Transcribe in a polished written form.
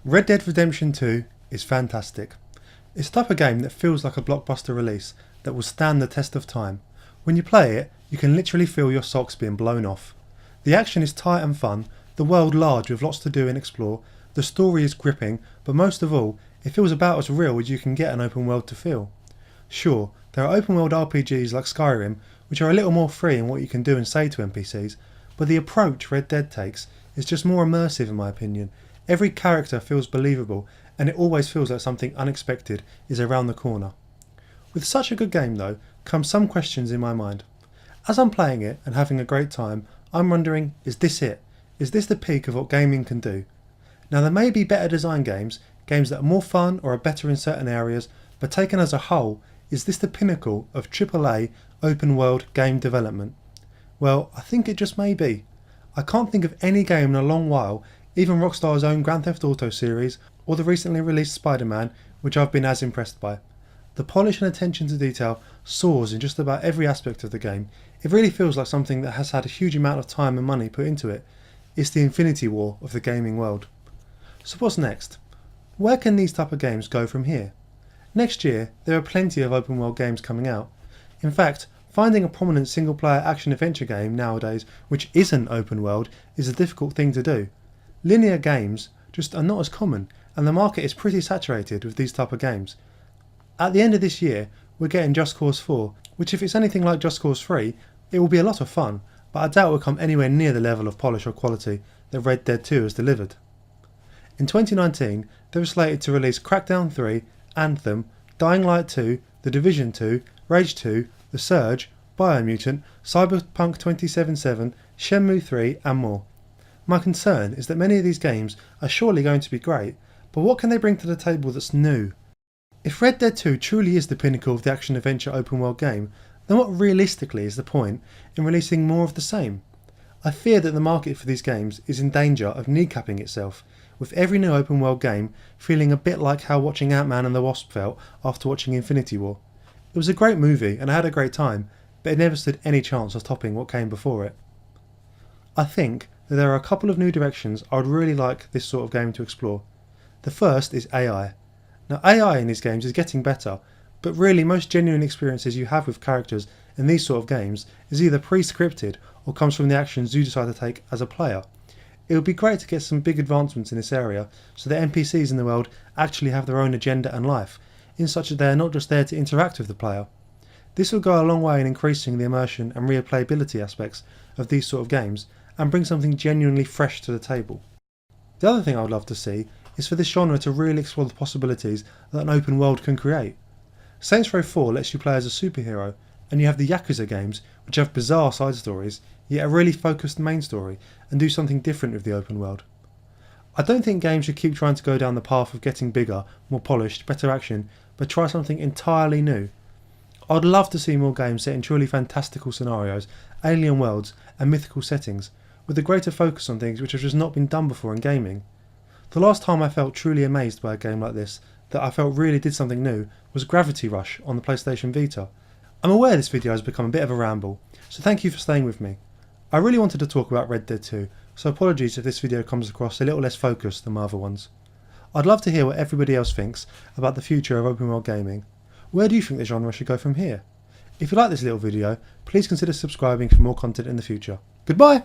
Red Dead Redemption 2 is fantastic. It's the type of game that feels like a blockbuster release that will stand the test of time. When you play it, you can literally feel your socks being blown off. The action is tight and fun, the world large with lots to do and explore, the story is gripping, but most of all, it feels about as real as you can get an open world to feel. Sure, there are open world RPGs like Skyrim, which are a little more free in what you can do and say to NPCs, but the approach Red Dead takes is just more immersive in my opinion. Every character feels believable, and it always feels like something unexpected is around the corner. With such a good game though, come some questions in my mind. As I'm playing it and having a great time, I'm wondering, is this it? Is this the peak of what gaming can do? Now there may be better design games that are more fun or are better in certain areas, but taken as a whole, is this the pinnacle of AAA open world game development? Well, I think it just may be. I can't think of any game in a long while, even Rockstar's own Grand Theft Auto series or the recently released Spider-Man, which I've been as impressed by. The polish and attention to detail soars in just about every aspect of the game. It really feels like something that has had a huge amount of time and money put into it. It's the Infinity War of the gaming world. So what's next? Where can these type of games go from here? Next year, there are plenty of open world games coming out. In fact, finding a prominent single player action adventure game nowadays which isn't open world is a difficult thing to do. Linear games just are not as common, and the market is pretty saturated with these type of games. At the end of this year, we're getting Just Cause 4, which if it's anything like Just Cause 3, it will be a lot of fun, but I doubt it will come anywhere near the level of polish or quality that Red Dead 2 has delivered. In 2019, they were slated to release Crackdown 3, Anthem, Dying Light 2, The Division 2, Rage 2, The Surge, Biomutant, Cyberpunk 2077, Shenmue 3 and more. My concern is that many of these games are surely going to be great, but what can they bring to the table that's new? If Red Dead 2 truly is the pinnacle of the action-adventure open-world game, then what realistically is the point in releasing more of the same? I fear that the market for these games is in danger of kneecapping itself, with every new open-world game feeling a bit like how watching Ant-Man and the Wasp felt after watching Infinity War. It was a great movie and I had a great time, but it never stood any chance of topping what came before it. I think that there are a couple of new directions I would really like this sort of game to explore. The first is AI. Now AI in these games is getting better, but really most genuine experiences you have with characters in these sort of games is either pre-scripted or comes from the actions you decide to take as a player. It would be great to get some big advancements in this area so that NPCs in the world actually have their own agenda and life, in such that they are not just there to interact with the player. This will go a long way in increasing the immersion and replayability aspects of these sort of games and bring something genuinely fresh to the table. The other thing I would love to see is for this genre to really explore the possibilities that an open world can create. Saints Row 4 lets you play as a superhero, and you have the Yakuza games which have bizarre side stories, yet a really focused main story, and do something different with the open world. I don't think games should keep trying to go down the path of getting bigger, more polished, better action, but try something entirely new. I'd love to see more games set in truly fantastical scenarios, alien worlds and mythical settings, with a greater focus on things which have just not been done before in gaming. The last time I felt truly amazed by a game like this, that I felt really did something new, was Gravity Rush on the PlayStation Vita. I'm aware this video has become a bit of a ramble, so thank you for staying with me. I really wanted to talk about Red Dead 2, so apologies if this video comes across a little less focused than my other ones. I'd love to hear what everybody else thinks about the future of open world gaming. Where do you think the genre should go from here? If you like this little video, please consider subscribing for more content in the future. Goodbye!